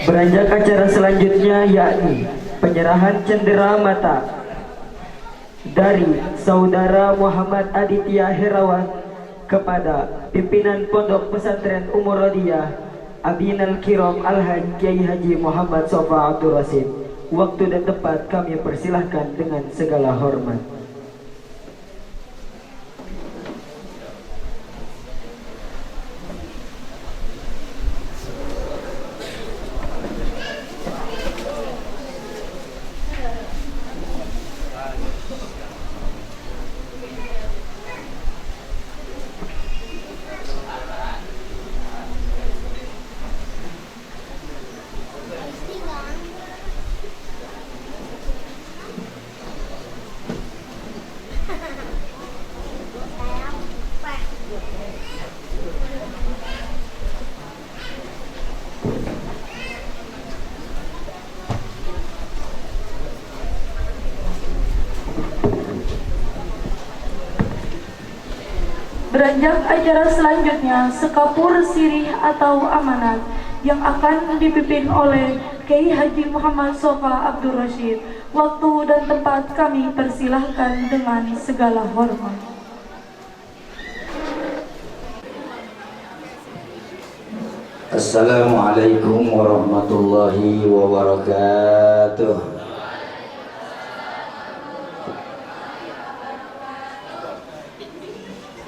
Beranjak acara selanjutnya yakni penyerahan cendera mata dari Saudara Muhammad Aditya Herawan kepada pimpinan Pondok Pesantren Umurodiyah Abinal Kiram Al-Haj Kiai Haji Muhammad Sofa Abdul Rasid. Waktu dan tempat kami persilahkan dengan segala hormat. Beranjak acara selanjutnya sekapur sirih atau amanat yang akan dipimpin oleh Kiai Haji Muhammad Sofa Abdul Rasid. Waktu dan tempat kami persilahkan dengan segala hormat. Assalamualaikum warahmatullahi wabarakatuh.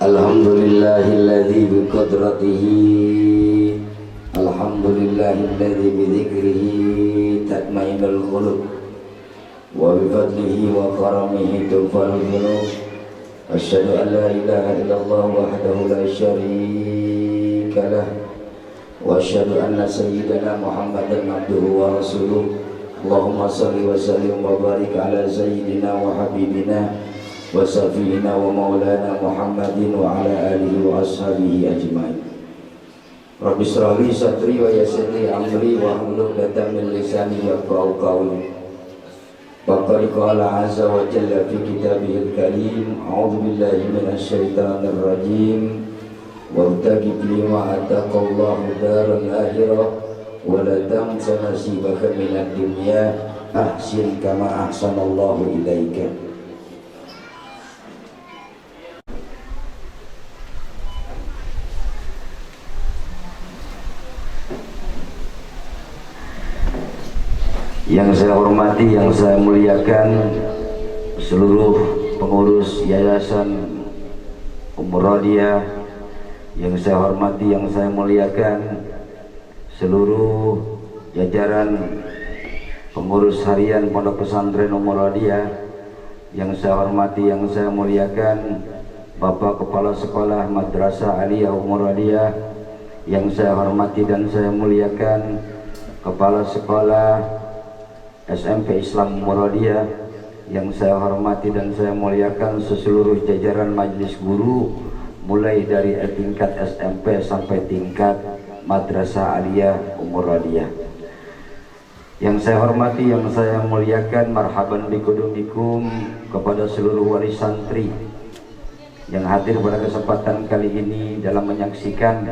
Alhamdulillahilladzi biqudratihi, alhamdulillahilladzi bidzikrihi tatma'innul qulub, wa bifadlihi wa karamihi tughfarul dzunub. Asyhadu an la ilaha illallah wahdahu la syarika lah, wa asyhadu anna sayyidana Muhammadan abduhu wa rasuluh. Allahumma shalli wa sallim wa barik ala sayyidina wa habibina wa safiyina wa maulana Muhammadin wa ala alihi wa ashabihi ajma'in. Rabbi shrah li sadri wa yassir li amri wa hlul 'uqdatam min lisani yafqahu qawli. Faqad qala 'azza wa jalla fi kitabihil karim, a'udzu billahi minasy syaithanir rajim. Wabtaghi fima ataqallahu daral akhirah wa la tansa nasibaka minad dunya ahsin kama ahsanallahu ilaika. Yang saya hormati, yang saya muliakan seluruh pengurus Yayasan Umurodiyah, yang saya hormati, yang saya muliakan seluruh jajaran pengurus harian Pondok Pesantren Umurodiyah, yang saya hormati, yang saya muliakan Bapak Kepala Sekolah Madrasah Aliyah Umurodiyah, yang saya hormati dan saya muliakan Kepala Sekolah SMP Islam Umurodiyah, yang saya hormati dan saya muliakan seluruh jajaran majelis guru mulai dari tingkat SMP sampai tingkat Madrasah Aliyah Umurodiyah. Yang saya hormati, yang saya muliakan, marhaban bikudumikum kepada seluruh wali santri yang hadir pada kesempatan kali ini dalam menyaksikan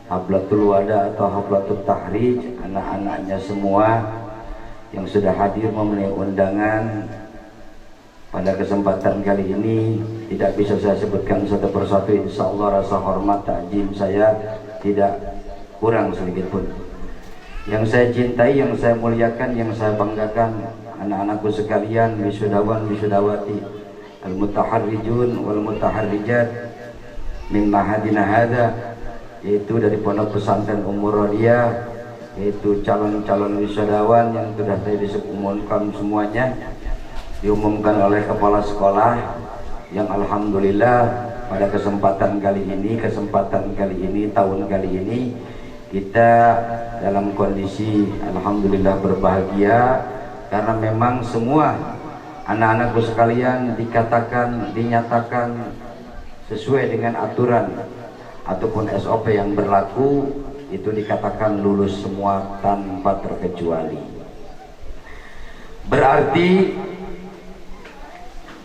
Haflatul Wada atau Haflatul Tahrij, anak-anaknya semua yang sudah hadir memenuhi undangan pada kesempatan kali ini. Tidak bisa saya sebutkan satu persatu, insya Allah rasa hormat takjim saya tidak kurang sedikit pun. Yang saya cintai, yang saya muliakan, yang saya banggakan, anak-anakku sekalian, wisudawan wisudawati, al-mutaharrijun wal mutaharrijat min mahadina hadza, yaitu dari Pondok Pesantren Umurodiyah, yaitu calon-calon wisudawan yang sudah saya diumumkan semuanya, diumumkan oleh kepala sekolah, yang alhamdulillah pada kesempatan kali ini, tahun kali ini kita dalam kondisi alhamdulillah berbahagia, karena memang semua anak-anakku sekalian dinyatakan sesuai dengan aturan ataupun SOP yang berlaku, itu dikatakan lulus semua tanpa terkecuali. Berarti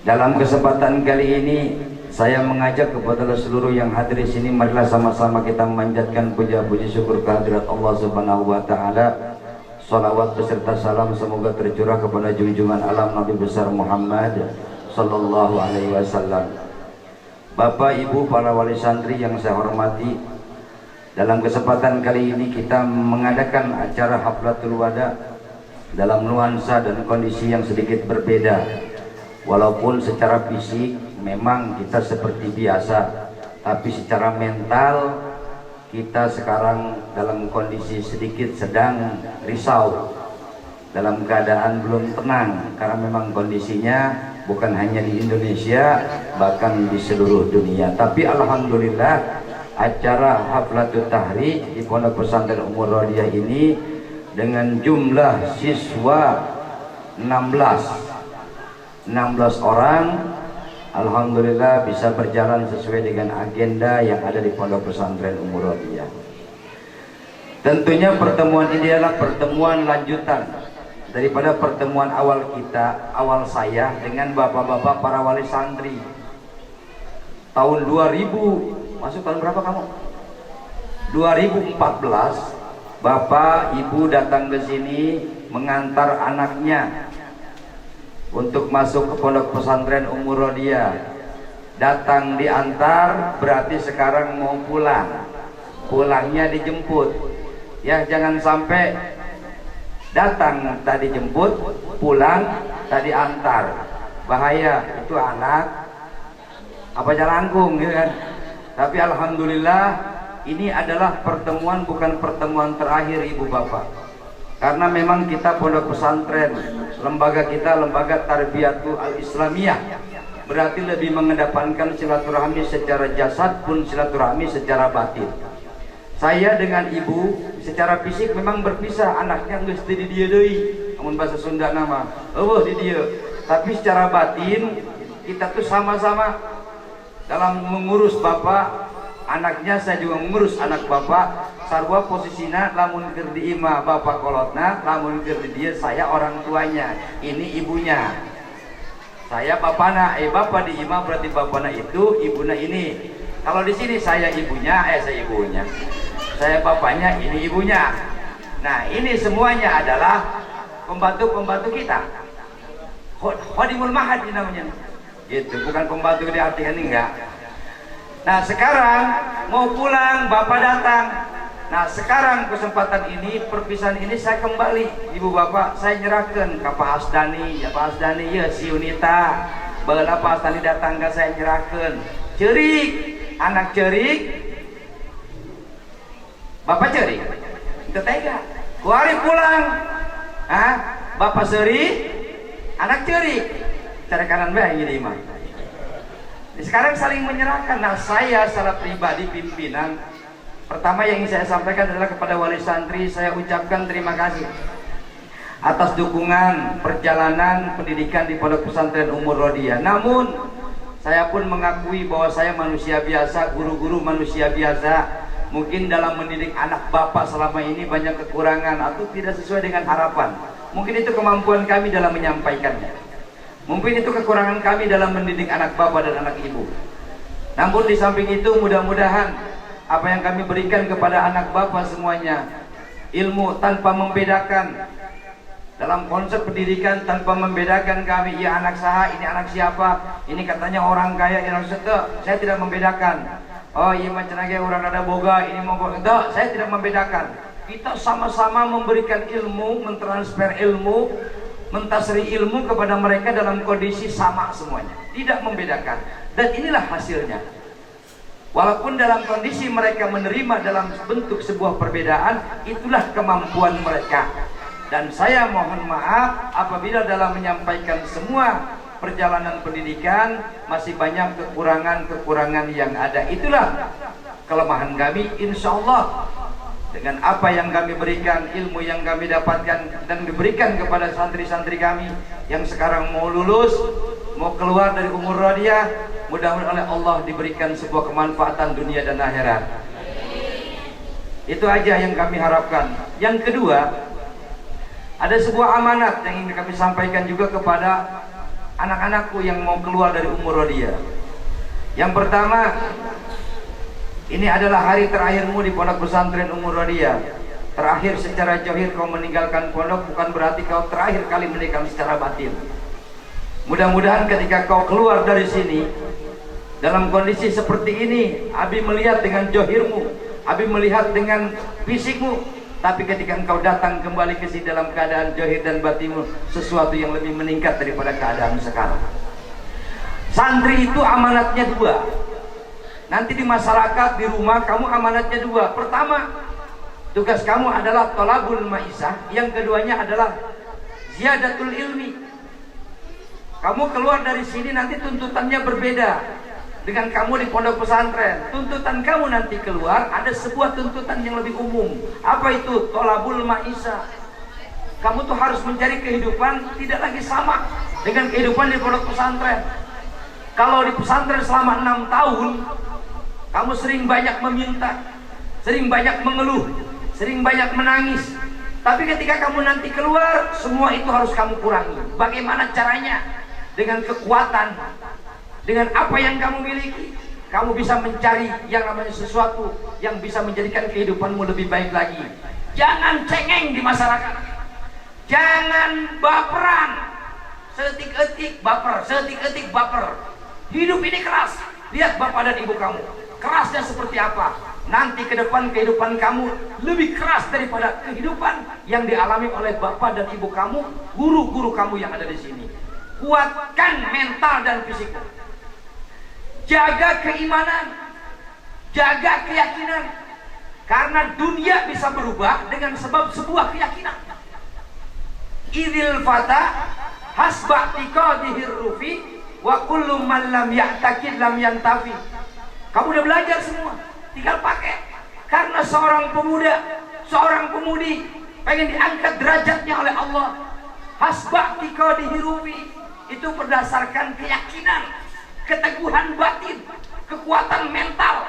dalam kesempatan kali ini saya mengajak kepada seluruh yang hadir di sini, marilah sama-sama kita memanjatkan puja puji syukur kehadirat Allah Subhanahu wa taala. Salawat beserta salam semoga tercurah kepada junjungan alam Nabi besar Muhammad sallallahu alaihi wasallam. Bapak, Ibu, para wali santri yang saya hormati, dalam kesempatan kali ini kita mengadakan acara Haflatul Wada dalam nuansa dan kondisi yang sedikit berbeda. Walaupun secara fisik memang kita seperti biasa, tapi secara mental kita sekarang dalam kondisi sedikit sedang risau, dalam keadaan belum tenang, karena memang kondisinya bukan hanya di Indonesia, bahkan di seluruh dunia. Tapi alhamdulillah acara Haflatul Tahrij di Pondok Pesantren Umur Rodiah ini dengan jumlah siswa 16 orang, alhamdulillah bisa berjalan sesuai dengan agenda yang ada di Pondok Pesantren Umur Rodiah. Tentunya pertemuan ini adalah pertemuan lanjutan daripada pertemuan awal saya dengan bapak-bapak para wali santri tahun 2000. Masuk tahun berapa kamu? 2014. Bapak Ibu datang ke sini mengantar anaknya untuk masuk ke Pondok Pesantren Umur Rodiah. Datang diantar berarti sekarang mau pulang, pulangnya dijemput. Ya, jangan sampai datang tadi jemput, pulang tadi antar, bahaya. Itu anak apa jalangkung gitu kan. Tapi alhamdulillah ini adalah pertemuan, bukan pertemuan terakhir Ibu Bapak, karena memang kita Pondok Pesantren, lembaga kita lembaga Tarbiyatul Al-Islamiyah, berarti lebih mengedepankan silaturahmi secara jasad pun silaturahmi secara batin. Saya dengan ibu secara fisik memang berpisah, anaknya nggak di dia deui, namun bahasa Sunda nama di dia, tapi secara batin kita tuh sama-sama dalam mengurus bapak. Anaknya saya juga mengurus anak bapak. Sarwa posisinya lamun keur di imah bapak kolotna, lamun keur di dia saya orang tuanya, ini ibunya. Saya bapana, bapak di imah berarti bapana itu, ibuna ini. Kalau di sini saya ibunya, saya ibunya. Saya bapaknya, ini ibunya. Nah, ini semuanya adalah pembantu-pembantu kita. Khodimul mahad namanya. Gitu, bukan pembantu diartikan enggak. Nah, sekarang mau pulang, bapak datang. Nah, sekarang kesempatan ini, perpisahan ini saya kembali, ibu bapak, saya nyerahkan ke Pak Hasdani. Ya Pak Hasdani, ya si Unita, bagaimana Pak Hasdani datang ke saya nyerahkan. Cerik, anak cerik, bapak cerik, itu tega. Kuari pulang, bapak seri, anak cerik, cara kanan baik jadi imam. Sekarang saling menyerahkan. Nah, saya secara pribadi pimpinan, pertama yang ingin saya sampaikan adalah kepada wali santri, saya ucapkan terima kasih atas dukungan perjalanan pendidikan di Pondok Pesantren Umur Rodiah. Namun saya pun mengakui bahwa saya manusia biasa, guru-guru manusia biasa. Mungkin dalam mendidik anak bapak selama ini banyak kekurangan atau tidak sesuai dengan harapan. Mungkin itu kemampuan kami dalam menyampaikannya. Mungkin itu kekurangan kami dalam mendidik anak bapak dan anak ibu. Namun di samping itu mudah-mudahan apa yang kami berikan kepada anak bapak semuanya, ilmu tanpa membedakan, dalam konsep pendidikan tanpa membedakan kami, ya anak saha, ini anak siapa, ini katanya orang kaya, ini saya tidak membedakan. Oh iya macam lagi orang ada boga, ini mau boga, saya tidak membedakan. Kita sama-sama memberikan ilmu, mentransfer ilmu, mentasri ilmu kepada mereka dalam kondisi sama semuanya, tidak membedakan. Dan inilah hasilnya. Walaupun dalam kondisi mereka menerima dalam bentuk sebuah perbedaan, itulah kemampuan mereka. Dan saya mohon maaf apabila dalam menyampaikan semua perjalanan pendidikan masih banyak kekurangan-kekurangan yang ada. Itulah kelemahan kami. Insya Allah dengan apa yang kami berikan, ilmu yang kami dapatkan dan diberikan kepada santri-santri kami yang sekarang mau lulus, mau keluar dari Umur Rodiah, mudah-mudahan oleh Allah diberikan sebuah kemanfaatan dunia dan akhirat. Itu aja yang kami harapkan. Yang kedua, ada sebuah amanat yang ingin kami sampaikan juga kepada anak-anakku yang mau keluar dari Umur Rodiah. Yang pertama, ini adalah hari terakhirmu di Pondok Pesantren Umur Rodiah. terakhir secara johir kau meninggalkan pondok bukan berarti kau terakhir kali meninggalkan secara batin. Mudah-mudahan ketika kau keluar dari sini dalam kondisi seperti ini, Abi melihat dengan johirmu, Abi melihat dengan fisikmu, tapi ketika engkau datang kembali ke sini dalam keadaan johir dan batinmu, sesuatu yang lebih meningkat daripada keadaan sekarang. Santri itu amanatnya dua. Nanti di masyarakat, di rumah kamu amanatnya dua. Pertama, tugas kamu adalah tolabul ma'isah. Yang keduanya adalah ziyadatul ilmi. Kamu keluar dari sini nanti tuntutannya berbeda dengan kamu di pondok pesantren. Tuntutan kamu nanti keluar ada sebuah tuntutan yang lebih umum. Apa itu? Tolabul ma'isah. Kamu tuh harus mencari kehidupan tidak lagi sama dengan kehidupan di pondok pesantren. Kalau di pesantren selama 6 tahun kamu sering banyak meminta, sering banyak mengeluh, sering banyak menangis. Tapi ketika kamu nanti keluar, semua itu harus kamu kurangi. Bagaimana caranya? Dengan kekuatan, dengan apa yang kamu miliki, kamu bisa mencari yang namanya sesuatu yang bisa menjadikan kehidupanmu lebih baik lagi. Jangan cengeng di masyarakat, jangan baperan, seetik-etik baper, seetik-etik baper. Hidup ini keras. Lihat bapak dan ibu kamu, kerasnya seperti apa. Nanti ke depan kehidupan kamu lebih keras daripada kehidupan yang dialami oleh bapak dan ibu kamu, guru-guru kamu yang ada di sini. Kuatkan mental dan fisikmu. Jaga keimanan, jaga keyakinan. Karena dunia bisa berubah dengan sebab sebuah keyakinan. Idil fata hasba tiqadihir rufi wa kullu man lam ya'taqid lam yantafi. Kamu udah belajar semua, tinggal pakai. Karena seorang pemuda, seorang pemudi pengen diangkat derajatnya oleh Allah. Hasba tiqadihir rufi itu berdasarkan keyakinan, keteguhan batin, kekuatan mental.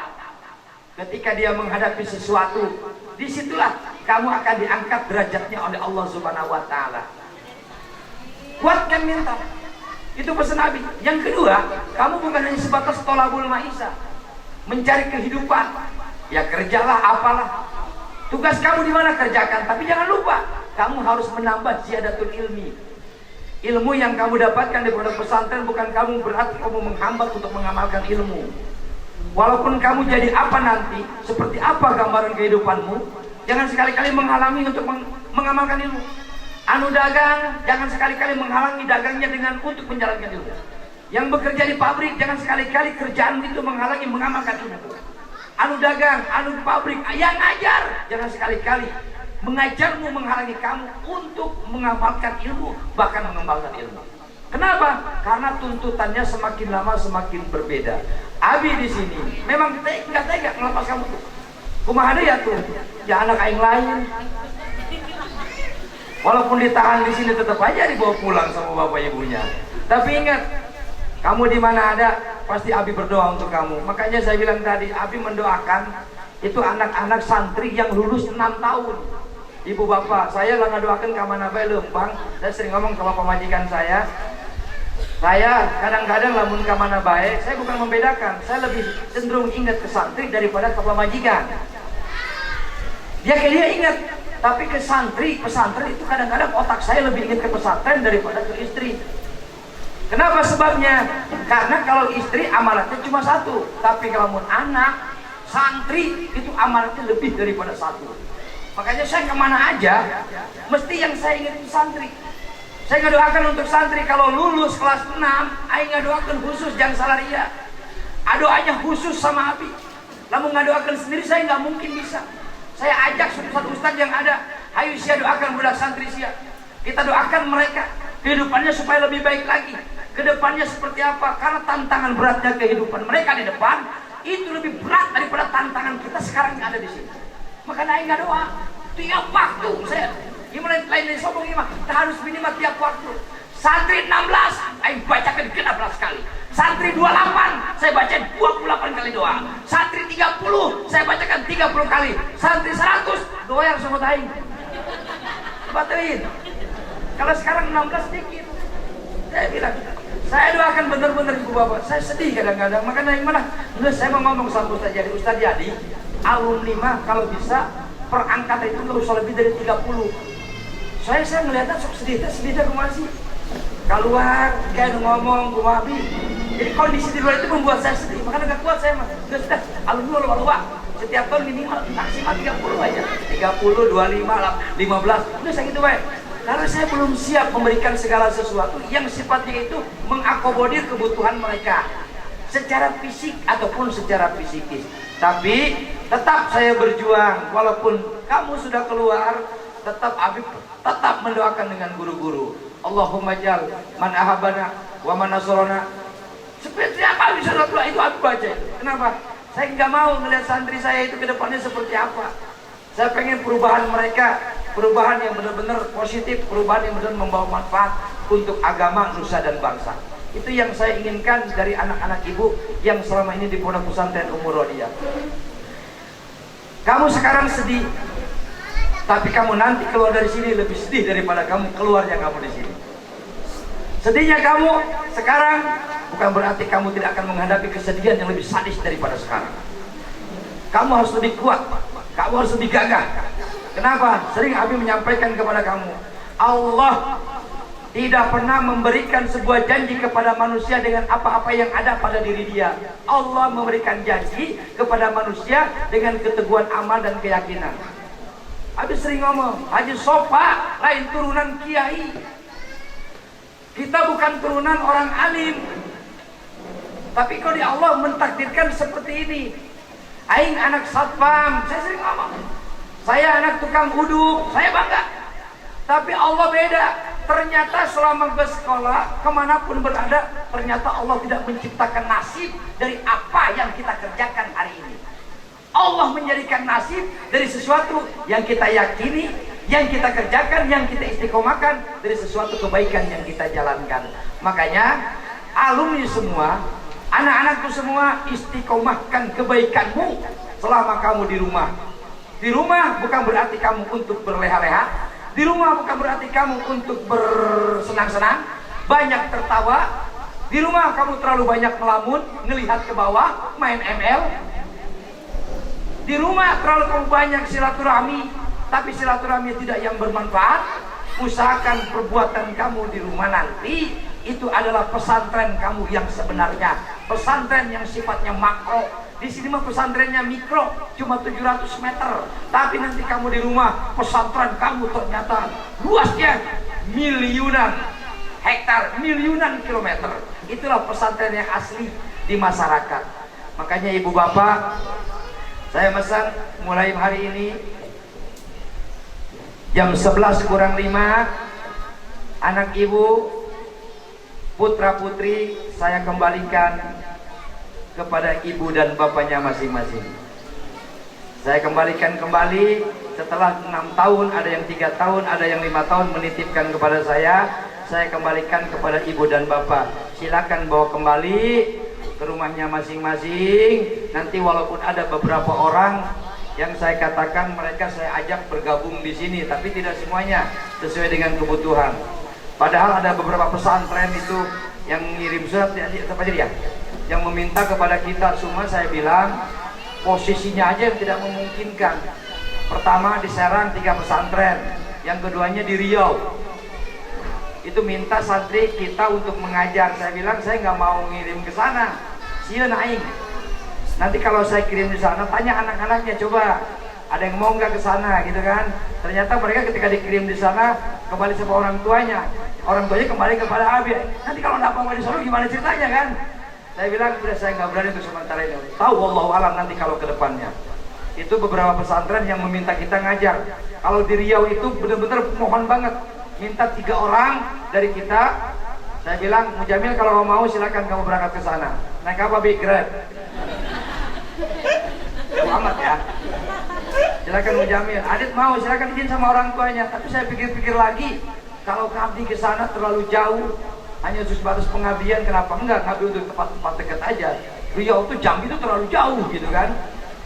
Ketika dia menghadapi sesuatu, disitulah kamu akan diangkat derajatnya oleh Allah Subhanahu wa Ta'ala. Kuatkan mental, itu pesan Nabi. Yang kedua, kamu bukan hanya sebatas tolabul ma'isah, mencari kehidupan. Ya kerjalah apalah, tugas kamu di mana kerjakan. Tapi jangan lupa, kamu harus menambah ziyadatul ilmi. Ilmu yang kamu dapatkan di pondok pesantren bukan kamu berarti kamu menghambat untuk mengamalkan ilmu. Walaupun kamu jadi apa nanti, seperti apa gambaran kehidupanmu, jangan sekali-kali menghalangi untuk mengamalkan ilmu. Anu dagang, jangan sekali-kali menghalangi dagangnya dengan untuk menjalankan ilmu. Yang bekerja di pabrik, jangan sekali-kali kerjaan itu menghalangi mengamalkan ilmu. Anu dagang, anu di pabrik, yang ngajar, jangan sekali-kali mengajarmu menghalangi kamu untuk mengamalkan ilmu, bahkan mengembangkan ilmu. Kenapa? Karena tuntutannya semakin lama semakin berbeda. Abi di sini memang nggak tega melepas kamu tuh. Kumaha ya tuh, ya anak aing lain. Walaupun ditahan di sini tetap aja dibawa pulang sama bapak ibunya. Tapi ingat, kamu di mana ada, pasti Abi berdoa untuk kamu. Makanya saya bilang tadi, Abi mendoakan itu anak-anak santri yang lulus 6 tahun. Ibu bapak, saya lah ngadoakan ke mana bae Lembang. Saya sering ngomong sama pemajikan saya kadang-kadang lamun ke mana bae, saya bukan membedakan, saya lebih cenderung ingat ke santri daripada ke pemajikan. Dia ingat, tapi ke santri, pesantren itu kadang-kadang otak saya lebih ingat ke pesantren daripada ke istri. Kenapa sebabnya? Karena kalau istri amanatnya cuma satu, tapi kalau anak, santri itu amanatnya lebih daripada satu. Makanya saya kemana aja, mesti yang saya ingat itu santri. Saya ngedoakan untuk santri kalau lulus kelas 6, saya ngedoakan khusus, jangan salah ria. Doanya khusus sama Abi. Lalu ngedoakan sendiri saya nggak mungkin bisa. Saya ajak satu ustadz yang ada, ayo sia doakan budak santri sia. Kita doakan mereka kehidupannya supaya lebih baik lagi. Kedepannya seperti apa? Karena tantangan beratnya kehidupan mereka di depan itu lebih berat daripada tantangan kita sekarang yang ada di sini. Makanya aing nggak doa tiap waktu. Saya gimana lain sombong gimana? Kita harus minimal tiap waktu. Santri 16 aing bacakan 16 kali. Santri 28 saya baca 28 kali doa. Santri 30 saya bacakan 30 kali. Santri 100 doa yang sebut aing. Baterin. Kalau sekarang 16 sedikit. Saya bilang, saya doakan benar-benar ibu bapak. Saya sedih kadang-kadang. Makanya yang mana? Saya mau ngomong sama Ustaz Jadi. Ustaz Jadi, alumni mah kalau bisa per angkatan itu nggak usah lebih dari 30. Saya ngeliatnya sok sedih rumah sih. Keluar kayak ngomong rumah abi. Jadi kondisi di luar itu membuat saya sedih, makanya nggak kuat saya mas. Sudah alumni lupa. Setiap tahun minimal maksimal 30 aja. 30, 25, 15. Udah saya gitu baik. Karena saya belum siap memberikan segala sesuatu yang sifatnya itu mengakomodir kebutuhan mereka secara fisik ataupun secara psikis. Tapi tetap saya berjuang walaupun kamu sudah keluar, tetap Habib tetap mendoakan dengan guru-guru. Allahumma jal man ahabana wa man nasrana. Seperti apa bisa doa itu Habib baca. Kenapa? Saya nggak mau melihat santri saya itu ke depannya seperti apa. Saya pengen perubahan mereka, perubahan yang benar-benar positif, perubahan yang benar membawa manfaat untuk agama, nusa dan bangsa. Itu yang saya inginkan dari anak-anak ibu yang selama ini di Pondok Pesantren Umur Rodia. Kamu sekarang sedih, tapi kamu nanti keluar dari sini lebih sedih daripada kamu keluarnya kamu di sini. Sedihnya kamu sekarang bukan berarti kamu tidak akan menghadapi kesedihan yang lebih sadis daripada sekarang. Kamu harus lebih kuat, kamu harus lebih gagah. Kenapa? Sering Abi menyampaikan kepada kamu, Allah tidak pernah memberikan sebuah janji kepada manusia dengan apa-apa yang ada pada diri dia. Allah memberikan janji kepada manusia dengan keteguhan amal dan keyakinan. Abi sering ngomong, Haji Sofa lain turunan kiai. Kita bukan turunan orang alim. Tapi kalau di Allah mentakdirkan seperti ini. Aing anak satpam, saya sering ngomong. Saya anak tukang uduk, saya bangga. Tapi Allah beda. Ternyata selama bersekolah, kemanapun berada, ternyata Allah tidak menciptakan nasib dari apa yang kita kerjakan hari ini. Allah menjadikan nasib dari sesuatu yang kita yakini, yang kita kerjakan, yang kita istiqomahkan, dari sesuatu kebaikan yang kita jalankan. Makanya alumni semua, anak-anakku semua, istiqomahkan kebaikanmu selama kamu di rumah. Di rumah bukan berarti kamu untuk berleha-leha. Di rumah bukan berarti kamu untuk bersenang-senang, banyak tertawa. Di rumah kamu terlalu banyak melamun, ngelihat ke bawah, main ML. Di rumah terlalu kamu banyak silaturahmi, tapi silaturahmi tidak yang bermanfaat. Usahakan perbuatan kamu di rumah nanti itu adalah pesantren kamu yang sebenarnya, pesantren yang sifatnya makro. Di sini mah pesantrennya mikro, cuma 700 meter. Tapi nanti kamu di rumah, pesantren kamu ternyata luasnya miliunan hektar, miliunan kilometer. Itulah pesantren yang asli di masyarakat. Makanya ibu bapak, saya pesan mulai hari ini jam 11 kurang 5, anak ibu, putra putri saya kembalikan kepada ibu dan bapaknya masing-masing. Saya kembalikan kembali setelah 6 tahun, ada yang 3 tahun, ada yang 5 tahun menitipkan kepada saya kembalikan kepada ibu dan bapak. Silakan bawa kembali ke rumahnya masing-masing. Nanti walaupun ada beberapa orang yang saya katakan mereka saya ajak bergabung di sini, tapi tidak semuanya sesuai dengan kebutuhan. Padahal ada beberapa pesantren itu yang ngirim surat apa jadi ya? Yang meminta kepada kita semua, saya bilang posisinya aja yang tidak memungkinkan. Pertama di Serang 3 pesantren, yang keduanya di Riau. Itu minta santri kita untuk mengajar. Saya bilang saya nggak mau ngirim ke sana. Sieun aing. Nanti kalau saya kirim di sana, tanya anak-anaknya, coba ada yang mau nggak ke sana gitu kan. Ternyata mereka ketika dikirim di sana kembali sama orang tuanya kembali kepada Abi. Nanti kalau nggak mau disuruh gimana ceritanya kan? Saya bilang sudah, saya nggak berani untuk sementara ini. Tahu wallahu alam nanti kalau ke depannya. Itu beberapa pesantren yang meminta kita ngajar. Kalau di Riau itu benar-benar mohon banget, minta 3 orang dari kita. Saya bilang, Mujamil kalau mau silakan kamu berangkat ke sana. Naik apa Bi? Grab. Jauh amat ya. Silakan Mujamil. Adit mau silakan izin sama orang tuanya. Tapi saya pikir-pikir lagi, kalau ngabdi ke sana terlalu jauh. Hanya sebatas pengabdian, kenapa enggak ngabdi untuk tempat-tempat dekat aja. Riau itu Jambi itu terlalu jauh gitu kan.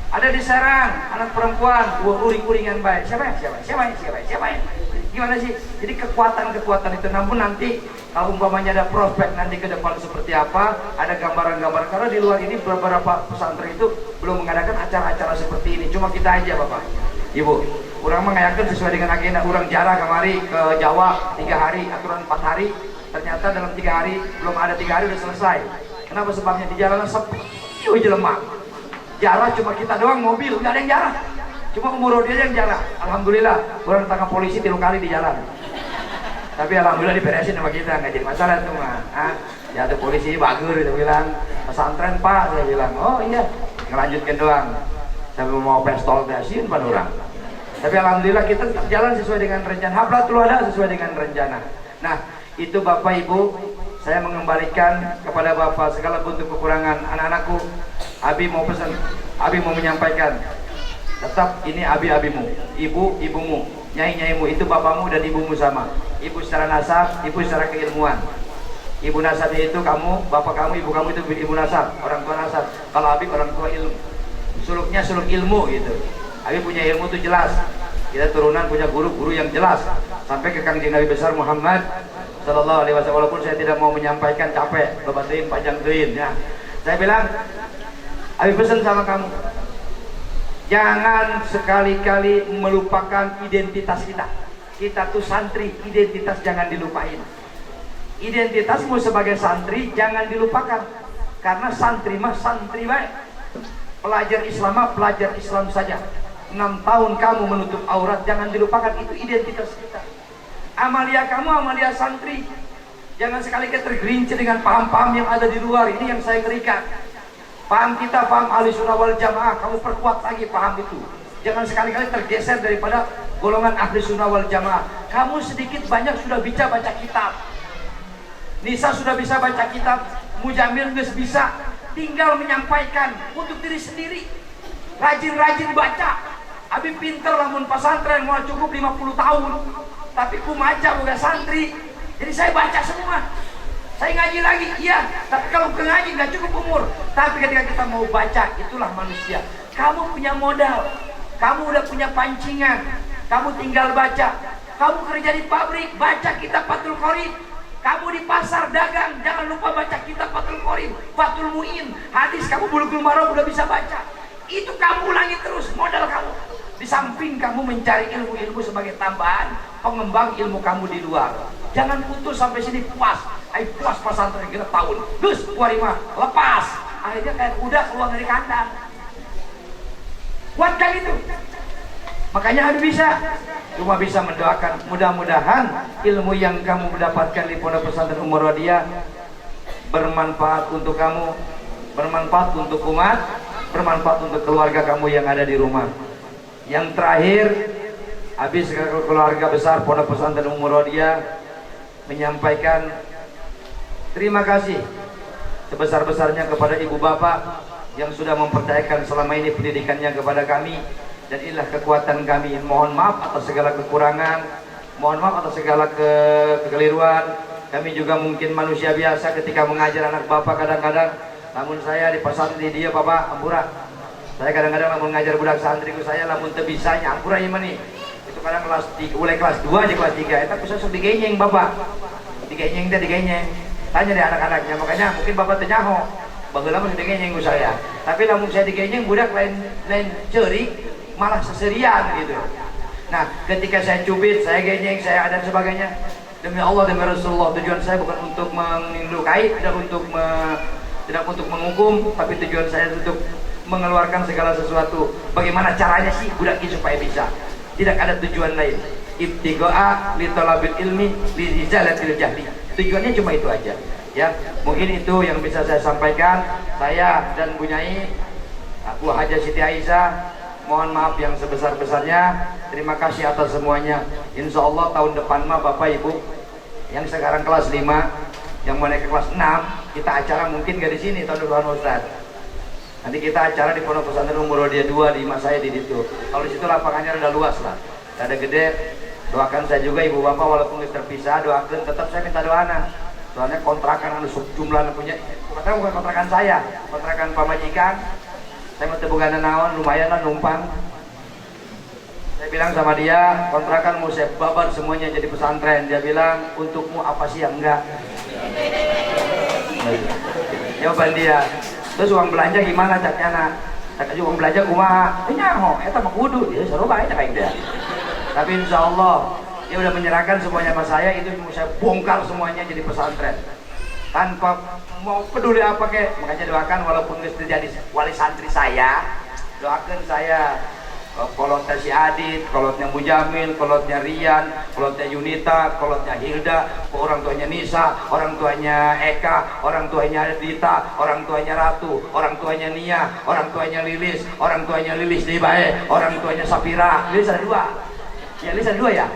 Ada di Serang, anak perempuan, uring-uringan baik. Siapa ya? Gimana sih? Jadi kekuatan-kekuatan itu, namun nanti kalau umpamanya ada prospek nanti ke depan seperti apa, ada gambaran-gambaran. Karena di luar ini beberapa pesantren itu belum mengadakan acara-acara seperti ini. Cuma kita aja Bapak Ibu, orang mengayakan sesuai dengan agenda. Orang jarah kemari ke Jawa 3 hari, aturan 4 hari. Ternyata dalam 3 hari, belum ada 3 hari udah selesai. Kenapa sebabnya? Di jalanan sepi jelema. Jarah cuma kita doang, mobil nggak ada yang jarah. Cuma umur dia yang jarah. Alhamdulillah, orang ditangkap polisi 3 kali di jalan. Tapi alhamdulillah diberesin sama kita, nggak jadi masalah itu mah. Ya ada polisi bagus, dia bilang pesantren pak, saya bilang oh iya, ngelanjutkan doang. Saya mau pestol dasin pada orang. Tapi alhamdulillah kita jalan sesuai dengan rencana. Hablatul wada sesuai dengan rencana. Nah itu Bapak Ibu, saya mengembalikan kepada Bapak segala bentuk kekurangan anak-anakku. Abi mau pesan, Abi mau menyampaikan. Tetap ini abi-abimu, ibu-ibumu, nyai-nyaimu, itu bapakmu dan ibumu sama. Ibu secara nasab, ibu secara keilmuan. Ibu nasabnya itu kamu, bapak kamu, ibu kamu itu ibu nasab, orang tua nasab. Kalau abi orang tua ilmu, suluknya suluk ilmu gitu. Abi punya ilmu itu jelas. Kita turunan punya guru-guru yang jelas. Sampai ke Kangjeng Nabi besar Muhammad Sallallahu Alaihi Wasallam. Walaupun saya tidak mau menyampaikan capek, lebatin panjang tuin ya. Saya bilang, abi pesan sama kamu. Jangan sekali-kali melupakan identitas kita. Kita tuh santri, identitas jangan dilupain. Identitasmu sebagai santri jangan dilupakan. Karena santri mah santri baik. Pelajar Islam mah pelajar Islam saja. 6 tahun kamu menutup aurat, jangan dilupakan, itu identitas kita. Amalia kamu, amalia santri. Jangan sekali-kali tergelincir dengan paham-paham yang ada di luar. Ini yang saya ngerikan. Paham kita, paham ahli sunnah wal jamaah, kamu perkuat lagi paham itu. Jangan sekali-kali tergeser daripada golongan ahli sunnah wal jamaah. Kamu sedikit banyak sudah bisa baca kitab. Nisa sudah bisa baca kitab, Mujamil nggak bisa, tinggal menyampaikan untuk diri sendiri. Rajin-rajin baca. Abi pinter lamun pesantren mau cukup 50 tahun, tapi kumaca bukan santri. Jadi saya baca semua. Saya ngaji lagi, iya. Tapi kalau ke ngaji nggak cukup umur. Tapi ketika kita mau baca, itulah manusia. Kamu punya modal, kamu udah punya pancingan, kamu tinggal baca. Kamu kerja di pabrik, baca kitab Fathul Qorib. Kamu di pasar dagang, jangan lupa baca kitab Fathul Qorib, Fathul Mu'in, hadis. Kamu Bulughul Maram udah bisa baca. Itu kamu ulangi terus, modal kamu. Di samping kamu mencari ilmu-ilmu sebagai tambahan pengembang ilmu kamu di luar. Jangan putus sampai sini puas. Ayo puas pesantren kita tahun. Gus, warima lepas. Akhirnya kayak kuda keluar dari kandang. Kuatkan itu. Makanya harus bisa. Cuma bisa mendoakan. Mudah-mudahan ilmu yang kamu mendapatkan di Pondok Pesantren Umur Wadia bermanfaat untuk kamu, bermanfaat untuk umat, bermanfaat untuk keluarga kamu yang ada di rumah. Yang terakhir, habis keluarga besar Pondok Pesantren Umur Wadia menyampaikan terima kasih sebesar-besarnya kepada ibu bapak yang sudah mempercayakan selama ini pendidikannya kepada kami, dan inilah kekuatan kami. Mohon maaf atas segala kekurangan, mohon maaf atas segala kekeliruan. Kami juga mungkin manusia biasa ketika mengajar anak bapak kadang-kadang. Namun saya di pesantren di dia bapak ampura. Saya kadang-kadang namun ngajar budak santriku saya namun tebisanya ampura ya mani. Itu kadang kelas 3, mulai kelas 2 aja kelas 3. Eta susah digenyeng bapak. Digenyeng teh digenyeng. Tanya deh anak-anaknya, makanya mungkin bapak tenyaho. Bageula mah digenyeng ku saya. Tapi namun saya digenyeng budak lain ceurik malah seserian gitu. Nah, ketika saya cubit, saya genyeng, saya dan sebagainya. Demi Allah, demi Rasulullah, tujuan saya bukan untuk menindukai, tidak untuk menghukum, tapi tujuan saya untuk mengeluarkan segala sesuatu. Bagaimana caranya sih budak ini supaya bisa? Tidak ada tujuan lain. Ibtigoa li talabil ilmi li izalatil jahli. Tujuannya cuma itu aja. Ya, mungkin itu yang bisa saya sampaikan. Saya dan Bu Nyai, Bu Haja Siti Aisyah, mohon maaf yang sebesar-besarnya. Terima kasih atas semuanya. Insya Allah tahun depan mah Bapak Ibu yang sekarang kelas 5, yang mau naik ke kelas 6, kita acara mungkin gak di sini tahun depan Ustaz. Nanti kita acara di Pondok Pesantren Umur Wadia 2 di Mas saya di situ. Kalau di situ lapangannya udah luas lah, ada gede. Doakan saya juga ibu bapak walaupun terpisah, doakan tetap saya minta doana. Soalnya kontrakan anu jumlah punya, padahal bukan kontrakan saya, kontrakan pamajikan. Saya mau tebukan naon, lumayan lah numpang. Saya bilang sama dia, kontrakan mau saya babar semuanya jadi pesantren. Dia bilang, untukmu apa sih yang enggak? Jawaban dia, terus uang belanja gimana caknya nak? tak aja orang belajar kumaha nyaho eta mah kudu dia seru bae kayak dia. Tapi insya Allah dia udah menyerahkan semuanya sama saya, itu mau saya bongkar semuanya jadi pesantren tanpa mau peduli apa kek. Makanya doakan walaupun nggak terjadi wali santri saya, doakan saya kolotnya si Adit, kolotnya Mujamil, kolotnya Rian, kolotnya Yunita, kolotnya Hilda, orang tuanya Nisa, orang tuanya Eka, orang tuanya Dita, orang tuanya Ratu, orang tuanya Nia, orang tuanya Lilis, orang tuanya Lilis Dibae, orang tuanya Sapira. Lilis ada dua ya, Lilis ada dua ya.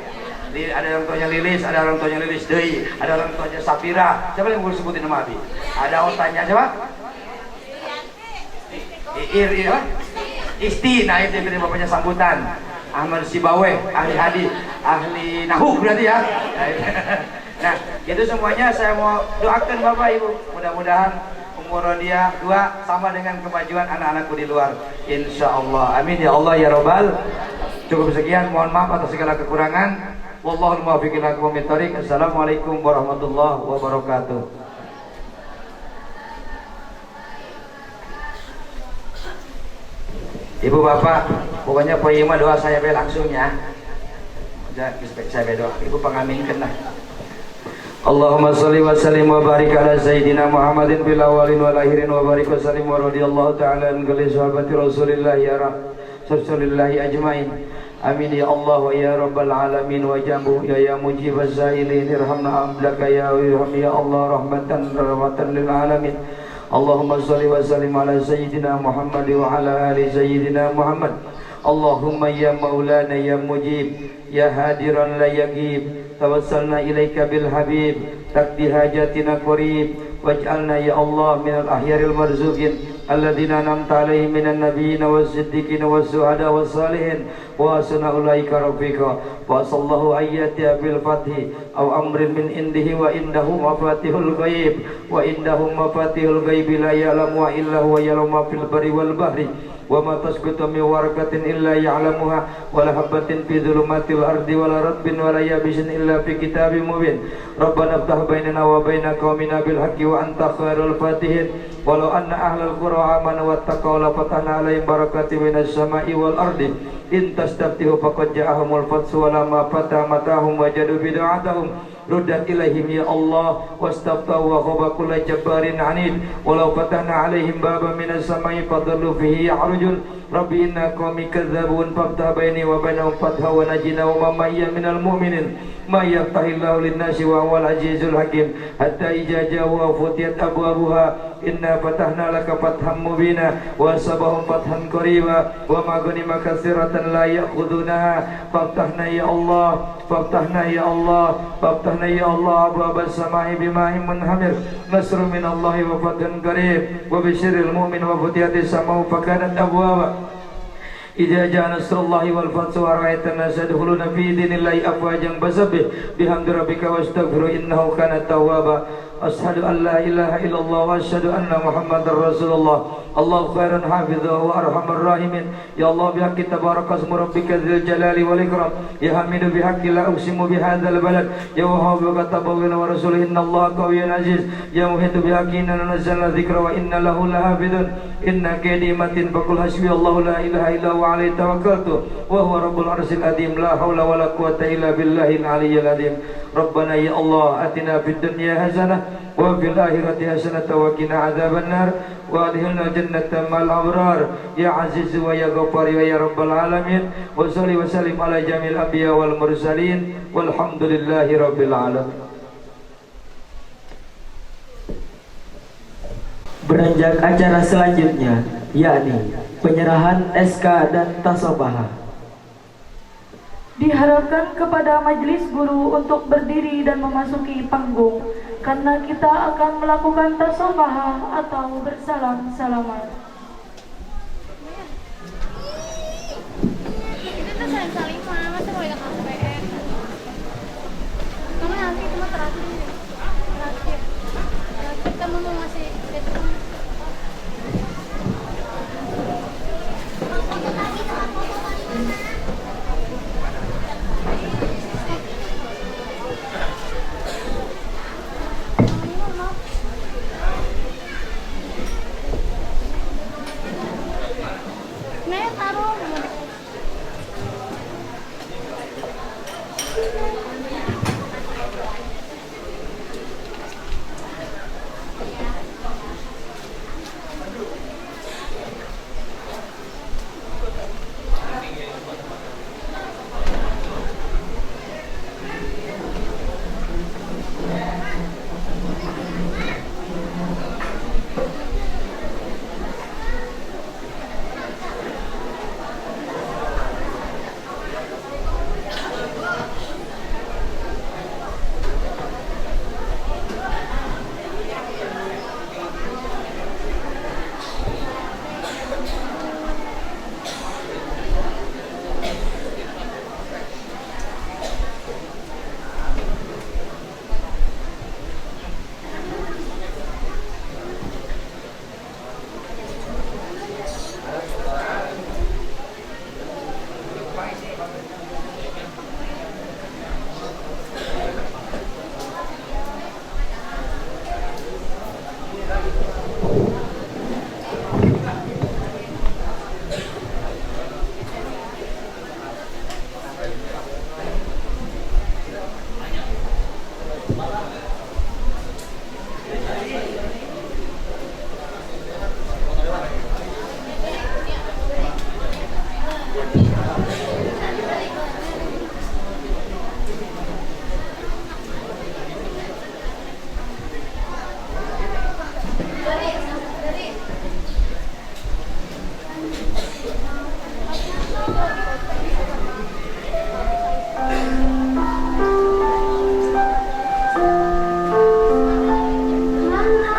Ada orang tuanya Lilis, ada orang tuanya Lilis Dei, ada orang tuanya Sapira. Siapa yang boleh sebutin nama Abi? Ada otanya siapa? Apa? Isti, nah itu yang bapaknya sambutan. Ahmad Sibaweh, ahli hadis, ahli nahu berarti ya. Nah, itu semuanya saya mau doakan Bapak Ibu. Mudah-mudahan umur dia 2 sama dengan kemajuan anak-anakku di luar. Insya Allah. Amin ya Allah ya Rabbal. Cukup sekian, mohon maaf atas segala kekurangan. Wallahul muwaffiq ila aqwamit thoriq. Assalamualaikum warahmatullahi wabarakatuh. Ibu bapak, pokoknya poema doa saya be langsung ya. Saya be doa, ibu pengaminkan lah. Allahumma sholli wa sallim wa barik ala sayyidina Muhammadin fil awwalin wal akhirin wa barik wa sallim wa radhiyallahu ta'ala an kulli sahabati Rasulillah ya Rasulillah ajmain. Amin ya Allah wa ya rabbal alamin wa jambu ya mujibaz zailin irhamna amlaka ya Allah rahmatan lil alamin. Allahumma sholli wa sallim ala sayyidina Muhammad wa ala ali sayyidina Muhammad. Allahumma ya maulana ya mujib ya hadiran la yagib, tawassalna ilaika bil habib taqdi hajatina qarib waj'alna ya Allah minal ahyaril marzuqin alladzina an'amta alaihim minan nabiyyin was-siddiqin was-syuhada was-salihin wa hasuna ulaika rafiqa. Wa sallallahu ayyati bil fathi aw amrin min indihi wa indahu mafatihul ghaib wa indahu mafatihul ghaib la ya'lamu illa huwa ya'lamu fil barri wal bahri wa ma tasqutu min waraqatin illa ya'lamuha wa la habatin fi dhulumatil ardi wa la ratbin wa la yabisin illa fi kitabim mubin. Rabbana iftah bainana wa baina qaumina bil haqqi wa anta khairul fatihin. Walau anna ahlal qura amanu wattaqaw la fatahna alaihim barakatin minas sama'i wal ardi. In tastaftihu faqad ja'ahumul fathu wa lamma fataha matahum wajadu bid'atahum ruddat ilaihim ya Allah wastaftahu wa khaba kullu jabbarin anid walau fatahna alaihim baban minas sama'i fadallu fihi ya'rujun. Rabbi inna qaumi kadzabun faftah baini wa bainahum fatha wa najina wa ma mayya minal mu'minin ma yaftahillahu lin-nasi wa huwal azizul hakim hatta idza ja'a futiyat abwabuha inna fatahna laka fatham mubina wa sabahum fathan qariba wa ma ghanima katsiratan la ya'khudunaha faftahna ya Allah faftahna ya Allah faftahna ya Allah abwabas samai bima'in munhamir nasrun min Allah wa fathun qarib wa bisyiril mu'min wa futihatis samau fakanat abwaba. Idza jaa nasrullahi wal fathu wa ra'aitan nas yadkhuluna fi dinillahi afwajan fasabbih bihamdi rabbika wastaghfirhu innahu kana tawwaba. Ashhadu an la ilaha illallah wa ashhadu anna Muhammadar Rasulullah. Allahu khairan hafidhahu wa arhamar rahimin. Ya Allah bihaqqi tabaraka ismu rabbika dzil jalali wal ikram. Ya hamidu bihaqqi la uqsimu bihadzal balad. Ya wahhab katabawina wa rasul innallaha qawiyyun aziz. Ya muhitu bihaqqi inna nazzalna dzikra wa inna lahu lahafidun. Inna kaydi matin faqul hasbiyallahu la ilaha illa huwa alayhi tawakkaltu wa huwa rabbul arsyil azim. La haula wa la quwwata illa billahil aliyyil azim. Rabbana ya Allah atina fid dunya hasanah wa fil akhirati hasanah wa qina adzabannar wa adkhilna jannata ma'al abrar ya aziz wa ya ghaffar ya rabbal alamin. Wa shalli wa sallim ala jamil anbiya wal mursalin walhamdulillahi rabbil alamin. Beranjak acara selanjutnya yakni penyerahan SK dan tasobahah. Diharapkan kepada majelis guru untuk berdiri dan memasuki panggung karena kita akan melakukan tasobahah atau bersalam-salaman. Kita saling masa mau ya KPR. Kamu nanti cuma terakhir. Kita mau ngasih deadline.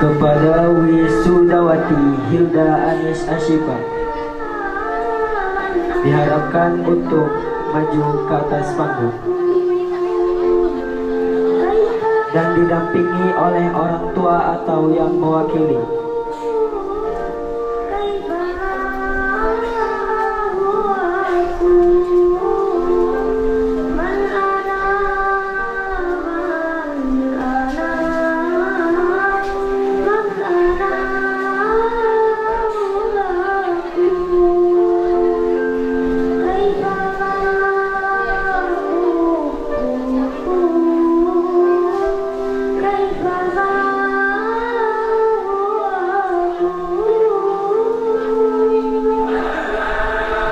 Kepada Wisudawati Hilda Anis Asyifa diharapkan untuk maju ke atas panggung dan didampingi oleh orang tua atau yang mewakili.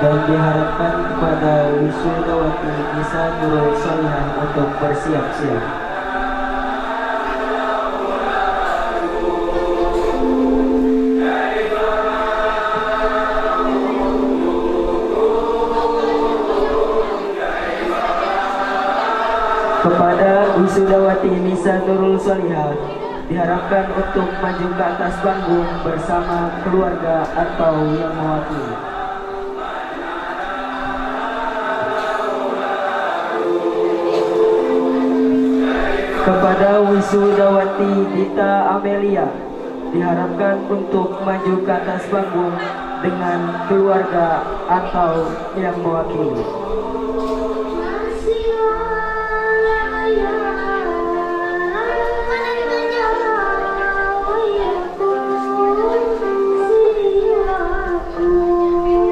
Dan diharapkan kepada Wisudawati Nisa Nurul Solihah untuk bersiap-siap. Kepada Wisudawati Nisa Nurul Solihah diharapkan untuk maju ke atas panggung bersama keluarga atau yang mewakili. Kepada Wisudawati Dita Amelia diharapkan untuk maju ke atas panggung dengan keluarga atau yang mewakili.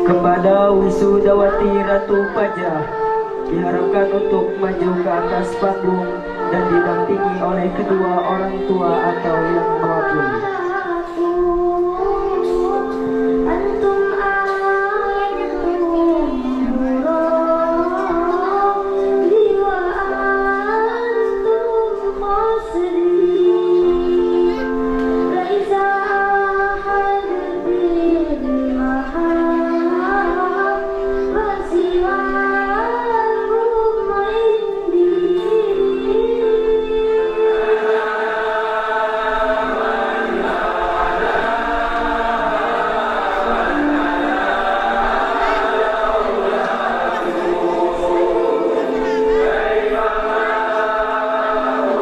Kepada Wisudawati Ratu Pajah diharapkan untuk maju ke atas panggung dan didampingi oleh kedua orang tua atau yang mewakili.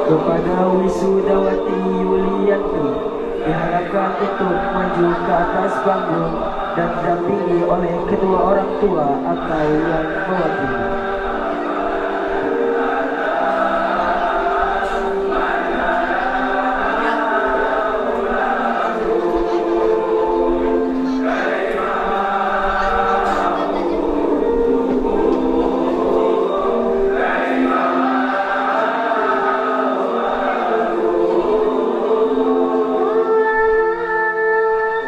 Kepada Wisudawati Yulianti diharapkan untuk maju ke atas panggung dan didampingi oleh kedua orang tua atau yang mewakili.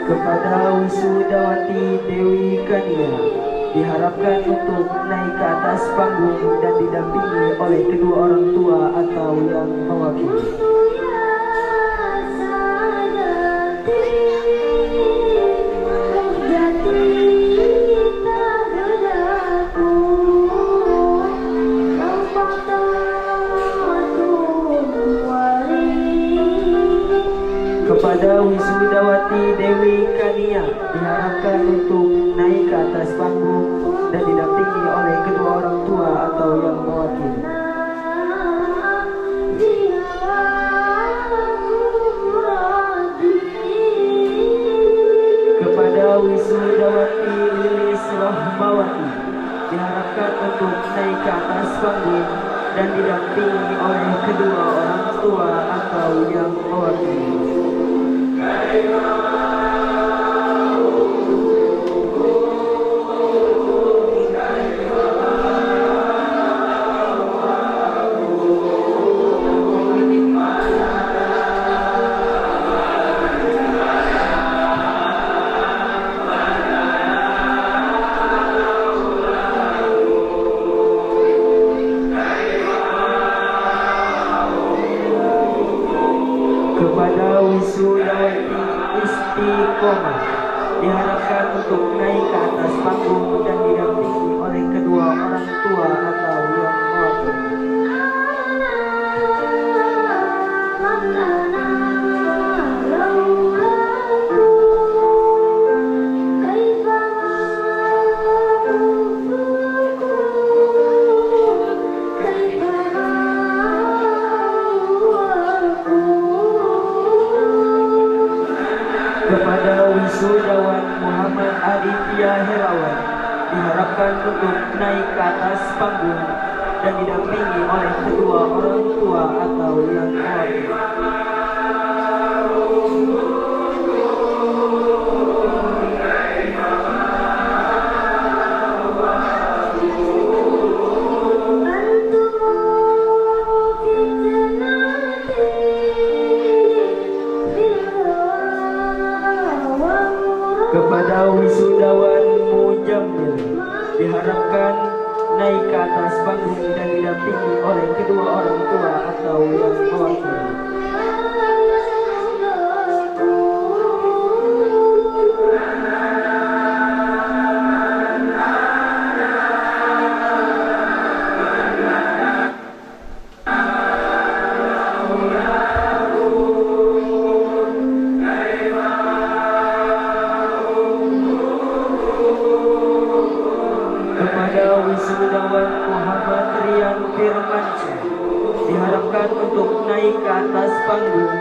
Kepada Wisudawati Dewi Kania diharapkan untuk naik ke atas panggung dan didampingi oleh kedua orang tua atau yang mewakili. Kepada Wisudawati Dewi Kania diharapkan untuk naik ke atas panggung dan didampingi oleh kedua orang tua atau yang mewakili. Kepada Wisudawati Lilis Rohmawati diharapkan untuk naik ke atas panggung dan didampingi oleh kedua orang tua atau yang mewakili. Kepada Wisudawati Istiqomah diharapkan untuk naik ke atas panggung dan didampingi oleh kedua orang tua atau yang mewakili. Kepada Wisudawan Muhammad Aditya Herawan diharapkan untuk naik ke atas panggung dan didampingi oleh kedua orang tua atau yang mewakili. Kepada Wisudawan Mujammil diharapkan naik ke atas panggung dan didampingi oleh kedua orang tua atau yang mewakili. Kepada Wisudawan Muhammad Rian Firmansyah diharapkan untuk naik ke atas panggung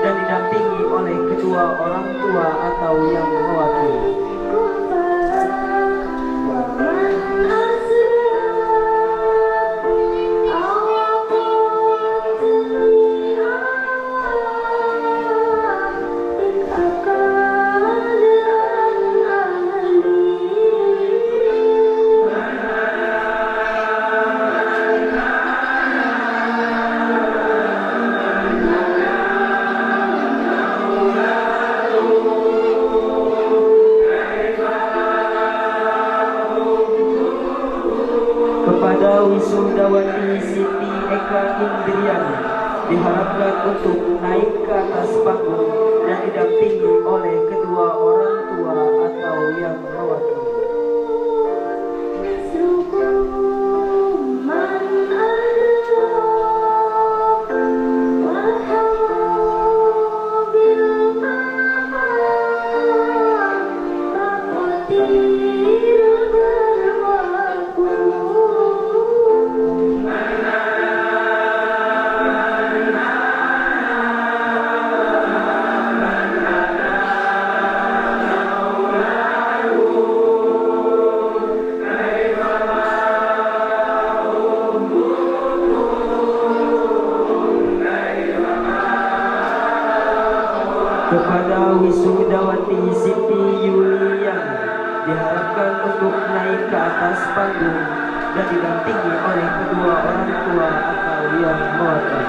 dan didampingi oleh kedua orang tua atau yang mewakili. Kepada Wisudawati Siti Eka Indriani diharapkan untuk naik ke atas panggung dan didampingi oleh kedua orang tua atau yang mewakili. Kepada Wisudawati Siti Yuliani diharapkan untuk naik ke atas panggung dan didampingi oleh kedua orang tua atau yang mewakili.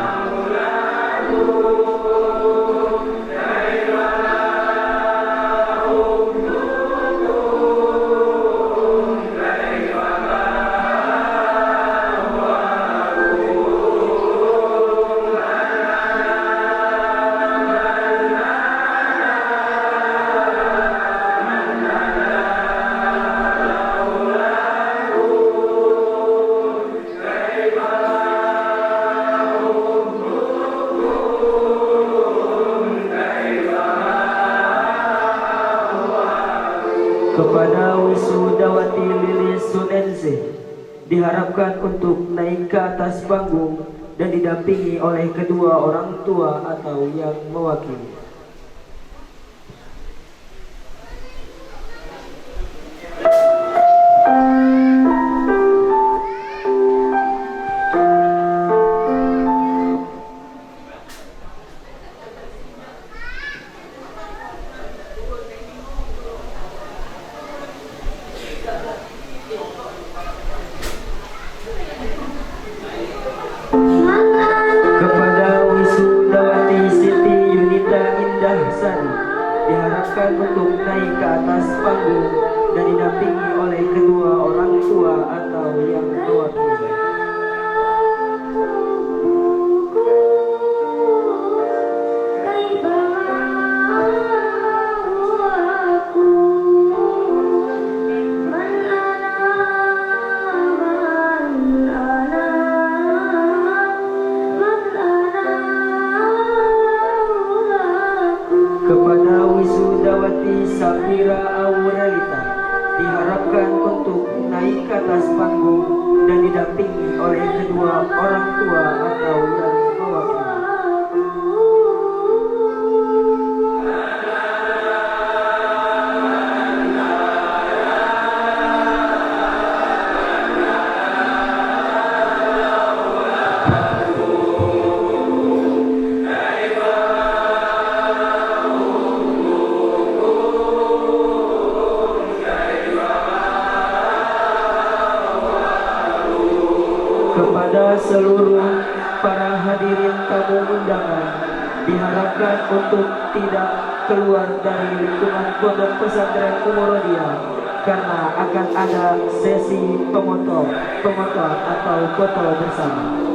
Kepada wisudawati Lilis Sunensih diharapkan untuk naik ke atas panggung dan didampingi oleh kedua orang tua atau yang mewakili. Kepada wisudawati Siti Yunita Indah Sari diharapkan untuk naik ke atas panggung dan didampingi oleh kedua orang tua atau yang mewakili. Kepada wisudawati Safira Aurelita diharapkan untuk naik ke atas panggung dan didampingi oleh kedua orang tua atau yang mewakili. Kepada seluruh para hadirin tamu undangan diharapkan untuk tidak keluar dari lingkungan Pondok Pesantren Umurodia karena akan ada sesi pemotor atau foto bersama.